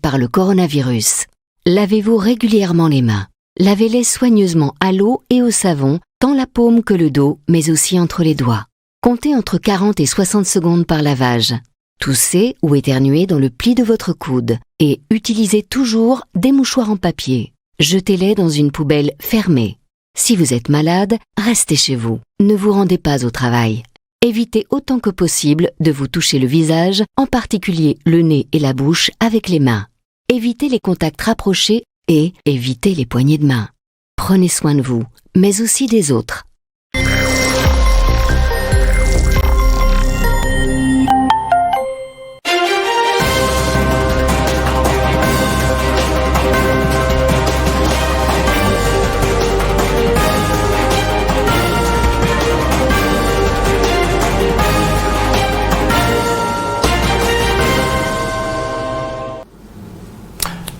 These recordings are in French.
par le coronavirus. Lavez-vous régulièrement les mains. Lavez-les soigneusement à l'eau et au savon, tant la paume que le dos, mais aussi entre les doigts. Comptez entre 40 et 60 secondes par lavage. Toussez ou éternuez dans le pli de votre coude et utilisez toujours des mouchoirs en papier. Jetez-les dans une poubelle fermée. Si vous êtes malade, restez chez vous. Ne vous rendez pas au travail. Évitez autant que possible de vous toucher le visage, en particulier le nez et la bouche, avec les mains. Évitez les contacts rapprochés et évitez les poignées de main. Prenez soin de vous, mais aussi des autres.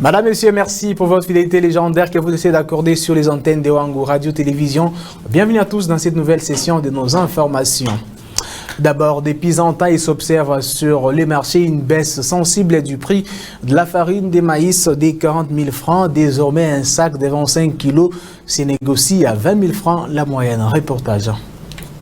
Madame, Monsieur, merci pour votre fidélité légendaire que vous essayez d'accorder sur les antennes de Wangu Radio-Télévision. Bienvenue à tous dans cette nouvelle session de nos informations. D'abord, depuis un temps, il s'observe sur les marchés une baisse sensible du prix de la farine de maïs des 40 000 francs. Désormais, un sac de 25 kilos se négocie à 20 000 francs la moyenne. Reportage.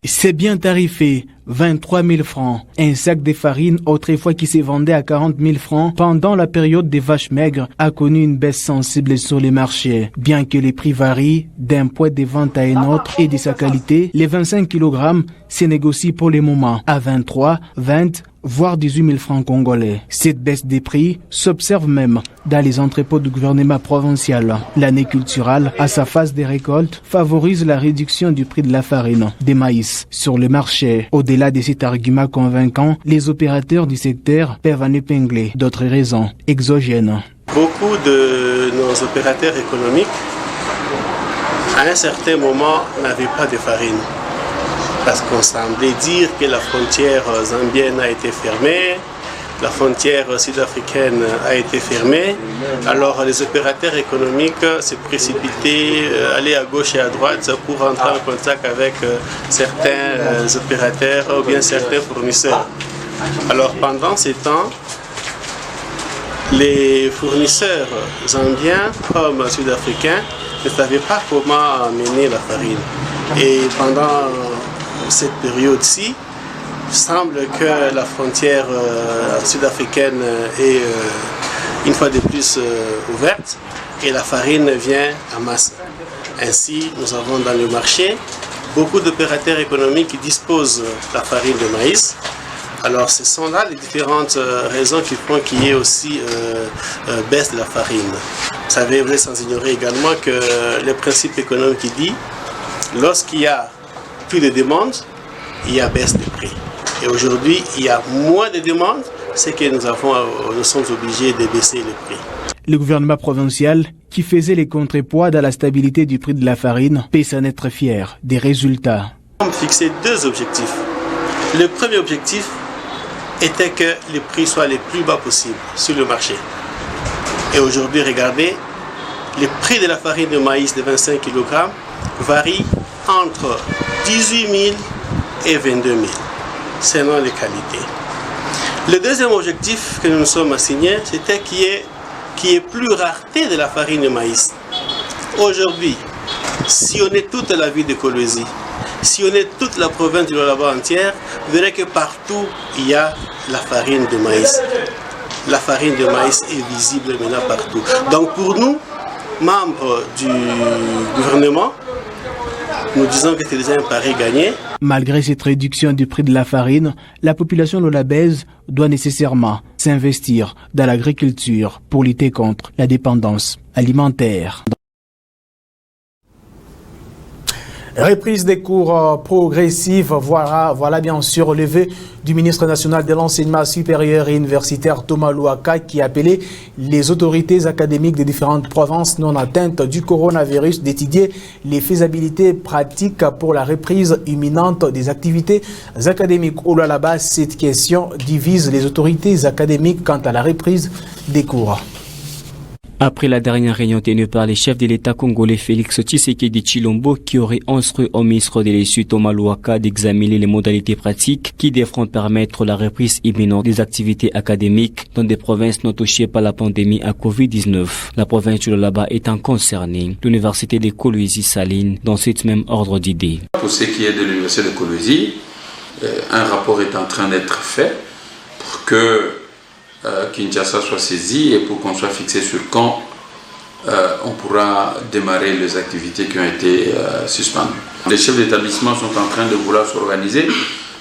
C'est bien tarifé, 23 000 francs. Un sac de farine, autrefois qui se vendait à 40 000 francs, pendant la période des vaches maigres, a connu une baisse sensible sur les marchés. Bien que les prix varient d'un poids de vente à un autre et de sa qualité, les 25 kg se négocient pour le moment à 23, 20, voire 18 000 francs congolais. Cette baisse des prix s'observe même dans les entrepôts du gouvernement provincial. L'année culturelle, à sa phase de récolte, favorise la réduction du prix de la farine, des maïs, sur le marché. Au-delà de cet argument convaincant, les opérateurs du secteur peuvent en épingler d'autres raisons exogènes. Beaucoup de nos opérateurs économiques, à un certain moment, n'avaient pas de farine. Parce qu'on semblait dire que la frontière zambienne a été fermée, la frontière sud-africaine a été fermée. Alors les opérateurs économiques se précipitaient, allaient à gauche et à droite pour entrer en contact avec certains opérateurs ou bien certains fournisseurs. Alors pendant ces temps, les fournisseurs zambiens comme sud-africains ne savaient pas comment amener la farine. Et pendant cette période-ci, il semble que la frontière sud-africaine est une fois de plus ouverte et la farine vient en masse. Ainsi, nous avons dans le marché beaucoup d'opérateurs économiques qui disposent de la farine de maïs. Alors ce sont là les différentes raisons qui font qu'il y ait aussi baisse de la farine. Vous savez, vous êtes sans ignorer également que le principe économique qui dit lorsqu'il y a plus de demandes, il y a baisse des prix. Et aujourd'hui, il y a moins de demandes, c'est que nous sommes obligés de baisser les prix. Le gouvernement provincial, qui faisait les contrepoids dans la stabilité du prix de la farine, peut s'en être fier des résultats. Nous avons fixé deux objectifs. Le premier objectif était que les prix soient les plus bas possibles sur le marché. Et aujourd'hui, regardez, le prix de la farine de maïs de 25 kg varie entre 18 000 et 22 000, selon les qualités. Le deuxième objectif que nous nous sommes assignés, c'était qu'il y ait plus rareté de la farine de maïs. Aujourd'hui, si on est toute la ville de Kolwezi, si on est toute la province du Lualaba entière, vous verrez que partout il y a la farine de maïs. La farine de maïs est visible maintenant partout. Donc pour nous, membres du gouvernement, nous disons que c'est déjà un pari gagné. Malgré cette réduction du prix de la farine, la population lualabaise doit nécessairement s'investir dans l'agriculture pour lutter contre la dépendance alimentaire. Reprise des cours progressives, voilà bien sûr relevé du ministre national de l'enseignement supérieur et universitaire Thomas Louaka qui a appelé les autorités académiques des différentes provinces non atteintes du coronavirus d'étudier les faisabilités pratiques pour la reprise imminente des activités académiques. Au Lualaba, cette question divise les autorités académiques quant à la reprise des cours. Après la dernière réunion tenue par les chefs de l'État congolais Félix Tshisekedi Tshilombo, qui aurait instruit au ministre de l'Essui Thomas Louaka d'examiner les modalités pratiques qui devront permettre la reprise imminente des activités académiques dans des provinces non touchées par la pandémie à Covid-19. La province du Lualaba étant concernée, l'université de Kolwezi Saline dans ce même ordre d'idées. Pour ce qui est de l'université de Kolwezi, un rapport est en train d'être fait pour que Kinshasa soit saisi et pour qu'on soit fixé sur quand on pourra démarrer les activités qui ont été suspendues. Les chefs d'établissement sont en train de vouloir s'organiser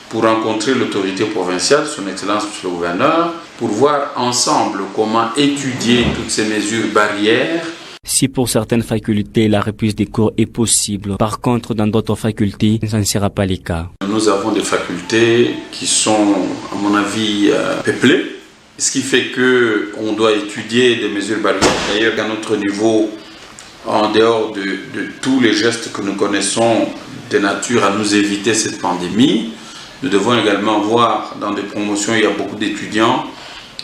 pour rencontrer l'autorité provinciale, son Excellence le gouverneur, pour voir ensemble comment étudier toutes ces mesures barrières. Si pour certaines facultés, la reprise des cours est possible, par contre, dans d'autres facultés, ça ne sera pas le cas. Nous avons des facultés qui sont, à mon avis, peuplées. Ce qui fait qu'on doit étudier des mesures barrières. D'ailleurs, à notre niveau, en dehors de tous les gestes que nous connaissons de nature à nous éviter cette pandémie, nous devons également voir dans des promotions, il y a beaucoup d'étudiants,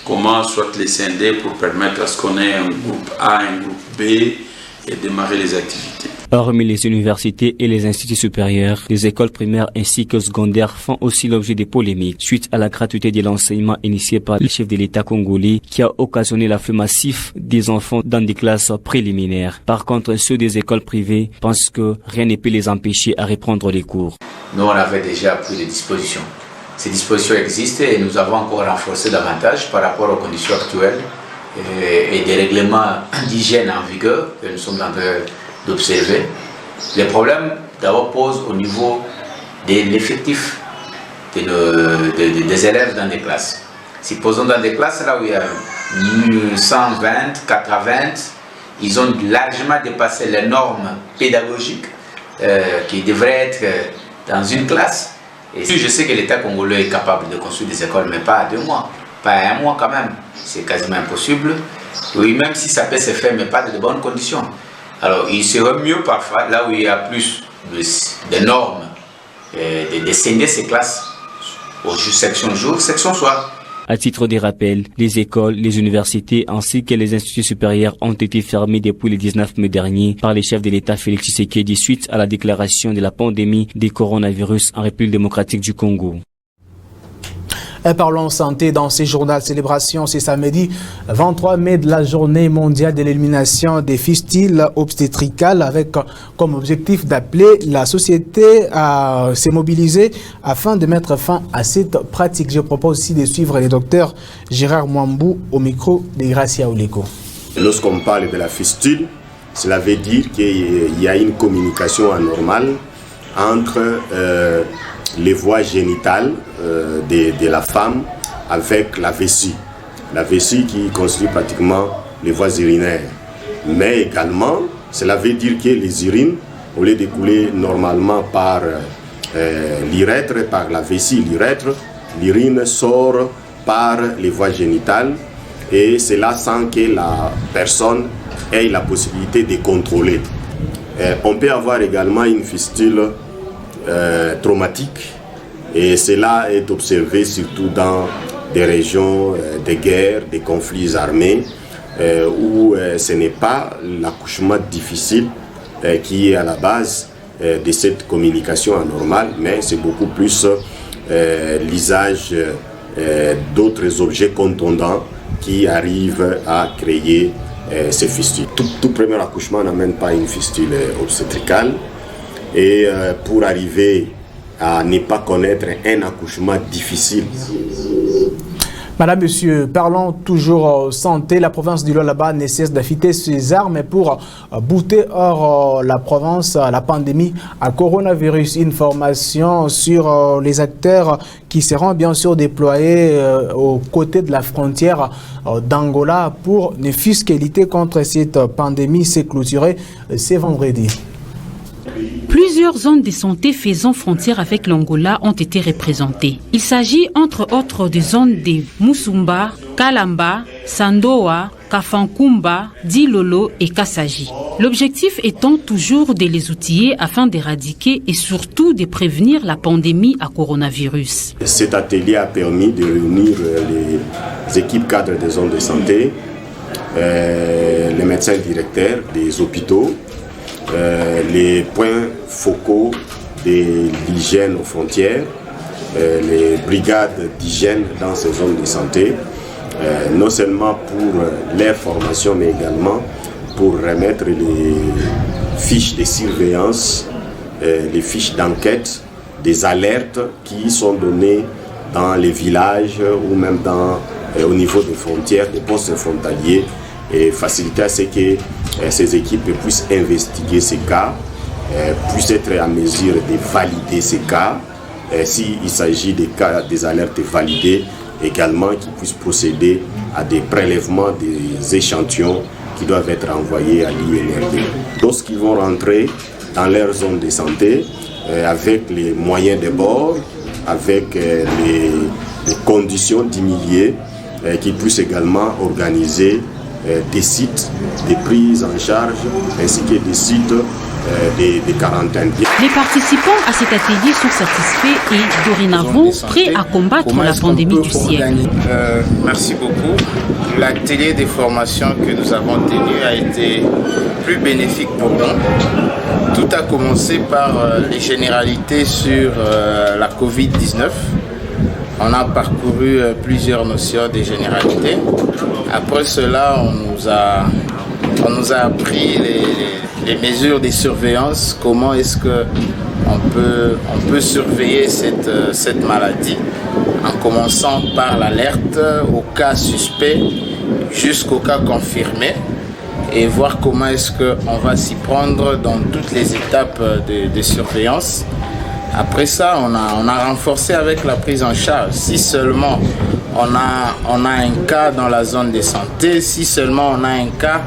comment soit les scinder pour permettre à ce qu'on ait un groupe A, un groupe B et démarrer les activités. Hormis les universités et les instituts supérieurs, les écoles primaires ainsi que secondaires font aussi l'objet de polémiques suite à la gratuité de l'enseignement initié par le chef de l'État congolais qui a occasionné l'afflux massif des enfants dans des classes préliminaires. Par contre, ceux des écoles privées pensent que rien ne peut les empêcher à reprendre les cours. Nous, on avait déjà pris des dispositions. Ces dispositions existent et nous avons encore renforcé davantage par rapport aux conditions actuelles et des règlements d'hygiène en vigueur que nous sommes en train d'observer. Les problèmes d'abord posent au niveau de l'effectif des élèves dans des classes. Supposons dans des classes là où il y a 120, 80, ils ont largement dépassé les normes pédagogiques qui devraient être dans une classe. Et je sais que l'État congolais est capable de construire des écoles, mais pas à 2 mois, pas à 1 mois quand même. C'est quasiment impossible. Oui, même si ça peut se faire, mais pas de bonnes conditions. Alors, il serait mieux parfois, là où il y a plus de normes, de scinder ces classes aux section jour, section soir. À titre de rappel, les écoles, les universités ainsi que les instituts supérieurs ont été fermés depuis le 19 mai dernier par les chefs de l'État Félix Tshisekedi suite à la déclaration de la pandémie du coronavirus en République démocratique du Congo. Et parlons santé dans ces journaux de célébration. C'est samedi 23 mai de la journée mondiale de l'élimination des fistules obstétricales avec comme objectif d'appeler la société à se mobiliser afin de mettre fin à cette pratique. Je propose aussi de suivre le docteur Gérard Mwambou au micro de Gracia Oleko. Lorsqu'on parle de la fistule, cela veut dire qu'il y a une communication anormale entre les voies génitales de la femme avec la vessie. La vessie qui constitue pratiquement les voies urinaires. Mais également, cela veut dire que les urines, au lieu de couler normalement par l'urètre, par la vessie, l'urine sort par les voies génitales et cela sans que la personne ait la possibilité de contrôler. On peut avoir également une fistule traumatique et cela est observé surtout dans des régions de guerre, des conflits armés où ce n'est pas l'accouchement difficile qui est à la base de cette communication anormale, mais c'est beaucoup plus l'usage d'autres objets contondants qui arrivent à créer ces fistules. Tout premier accouchement n'amène pas une fistule obstétricale. Et pour arriver à ne pas connaître un accouchement difficile. Madame, Monsieur, parlons toujours santé. La province du Lualaba ne cesse d'affûter ses armes pour bouter hors la province la pandémie à coronavirus. Une formation sur les acteurs qui seront bien sûr déployés aux côtés de la frontière d'Angola pour ne fût-ce que lutter contre cette pandémie. C'est clôturé ce vendredi. Plusieurs zones de santé faisant frontière avec l'Angola ont été représentées. Il s'agit entre autres des zones de Musumba, Kalamba, Sandoa, Kafankumba, Dilolo et Kassaji. L'objectif étant toujours de les outiller afin d'éradiquer et surtout de prévenir la pandémie à coronavirus. Cet atelier a permis de réunir les équipes cadres des zones de santé, les médecins directeurs des hôpitaux, les points focaux de l'hygiène aux frontières, les brigades d'hygiène dans ces zones de santé, non seulement pour leur formation, mais également pour remettre les fiches de surveillance, les fiches d'enquête, des alertes qui sont données dans les villages ou même au niveau des frontières, des postes frontaliers, et faciliter à ce que ces équipes puissent investiguer ces cas, puissent être à mesure de valider ces cas, s'il s'agit des cas, des alertes validées, également qu'ils puissent procéder à des prélèvements des échantillons qui doivent être envoyés à l'INRD. Lorsqu'ils vont rentrer dans leur zone de santé, avec les moyens de bord, avec les conditions d'humilier, qu'ils puissent également organiser des sites de prise en charge ainsi que des sites de quarantaine. Les participants à cet atelier sont satisfaits et dorénavant prêts à combattre la pandémie du siècle. Merci beaucoup. L'atelier de formation que nous avons tenu a été plus bénéfique pour nous. Tout a commencé par les généralités sur la Covid-19. On a parcouru plusieurs notions des généralités. Après cela, on nous a appris les mesures de surveillance, comment est-ce qu'on peut surveiller cette maladie, en commençant par l'alerte au cas suspect jusqu'au cas confirmé, et voir comment est-ce qu'on va s'y prendre dans toutes les étapes de surveillance. Après ça, on a renforcé avec la prise en charge. Si seulement on a un cas dans la zone de santé, si seulement on a un cas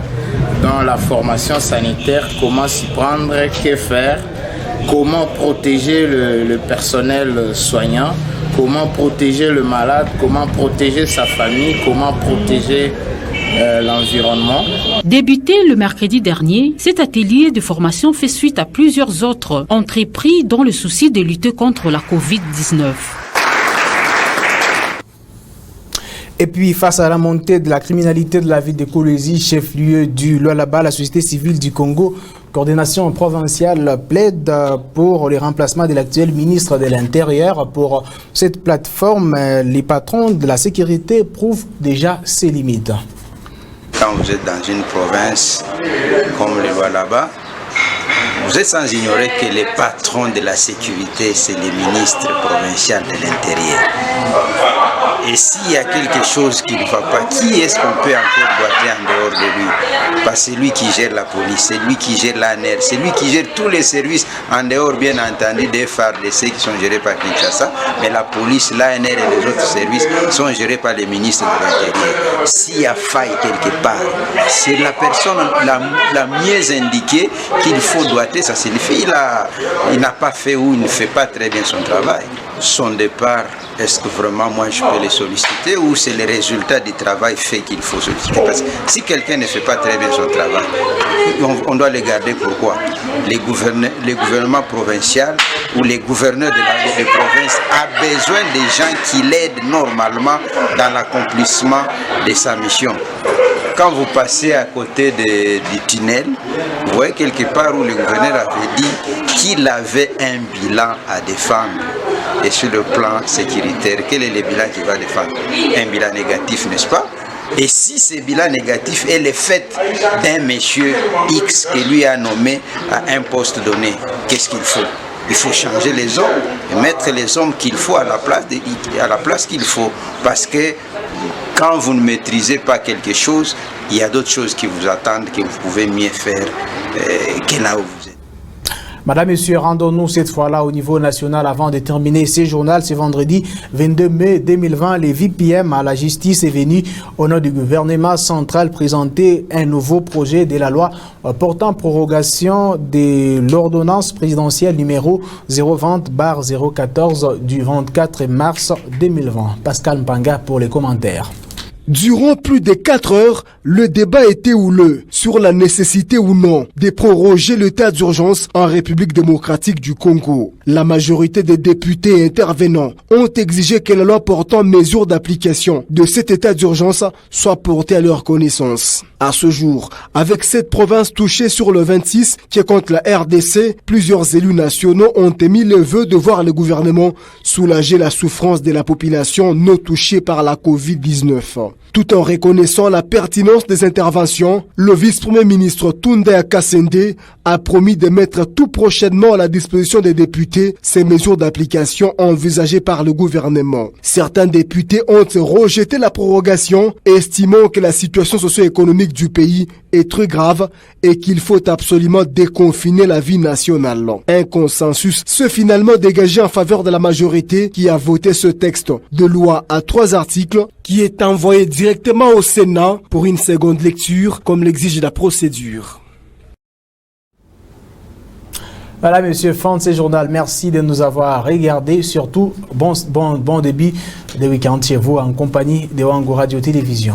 dans la formation sanitaire, comment s'y prendre, que faire, comment protéger le personnel soignant, comment protéger le malade, comment protéger sa famille, comment protéger l'environnement. Débuté le mercredi dernier, cet atelier de formation fait suite à plusieurs autres entrepris dans le souci de lutter contre la Covid-19. Et puis, face à la montée de la criminalité de la ville de Kolwezi, chef-lieu du Lualaba, la société civile du Congo, coordination provinciale plaide pour le remplacement de l'actuel ministre de l'Intérieur. Pour cette plateforme, les patrons de la sécurité prouvent déjà ses limites. Quand vous êtes dans une province comme le Lualaba, vous êtes sans ignorer que les patrons de la sécurité, c'est les ministres provinciaux de l'Intérieur. Et s'il y a quelque chose qui ne va pas, qui est-ce qu'on peut encore boiter en dehors de lui? Parce que c'est lui qui gère la police, c'est lui qui gère l'ANR, c'est lui qui gère tous les services, en dehors bien entendu des FARDC qui sont gérés par Kinshasa, mais la police, l'ANR et les autres services sont gérés par les ministres de l'Intérieur. S'il y a faille quelque part, c'est la personne la mieux indiquée qu'il faut doiter. Ça signifie qu'il n'a pas fait ou il ne fait pas très bien son travail. Son départ, est-ce que vraiment moi je peux les solliciter ou c'est les résultats du travail fait qu'il faut solliciter? Parce que si quelqu'un ne fait pas très bien son travail, on doit le garder. Pourquoi? Les gouvernements provinciaux ou les gouverneurs de province a besoin des gens qui l'aident normalement dans l'accomplissement de sa mission. Quand vous passez à côté du tunnel, vous voyez quelque part où le gouverneur avait dit qu'il avait un bilan à défendre. Et sur le plan sécuritaire, quel est le bilan qu'il va défendre? Un bilan négatif, n'est-ce pas? Et si ce bilan négatif est le fait d'un monsieur X qui lui a nommé à un poste donné, qu'est-ce qu'il faut? Il faut changer les hommes et mettre les hommes qu'il faut à la place qu'il faut. Parce que quand vous ne maîtrisez pas quelque chose, il y a d'autres choses qui vous attendent, que vous pouvez mieux faire que là où vous êtes. Madame, Messieurs, rendons-nous cette fois-là au niveau national avant de terminer ce journal. Ce vendredi 22 mai 2020, le VPM à la justice est venu au nom du gouvernement central présenter un nouveau projet de la loi portant prorogation de l'ordonnance présidentielle numéro 020/014 du 24 mars 2020. Pascal Mpanga pour les commentaires. Durant plus de 4 heures, le débat était houleux sur la nécessité ou non de proroger l'état d'urgence en République démocratique du Congo. La majorité des députés intervenants ont exigé que la loi portant mesures d'application de cet état d'urgence soit portée à leur connaissance. À ce jour, avec 7 provinces touchées sur le 26 qui compte la RDC, plusieurs élus nationaux ont émis le vœu de voir le gouvernement soulager la souffrance de la population non touchée par la Covid-19. Tout en reconnaissant la pertinence des interventions, le vice-premier ministre Tunde Kasende a promis de mettre tout prochainement à la disposition des députés ces mesures d'application envisagées par le gouvernement. Certains députés ont rejeté la prorogation, estimant que la situation socio-économique du pays est très grave et qu'il faut absolument déconfiner la vie nationale. Un consensus s'est finalement dégagé en faveur de la majorité qui a voté ce texte de loi à 3 articles qui est envoyé directement au Sénat pour une seconde lecture comme l'exige la procédure. Voilà, monsieur Font, c'est journal. Merci de nous avoir regardé. Surtout, bon début de week-end chez vous en compagnie de Wango Radio Télévision.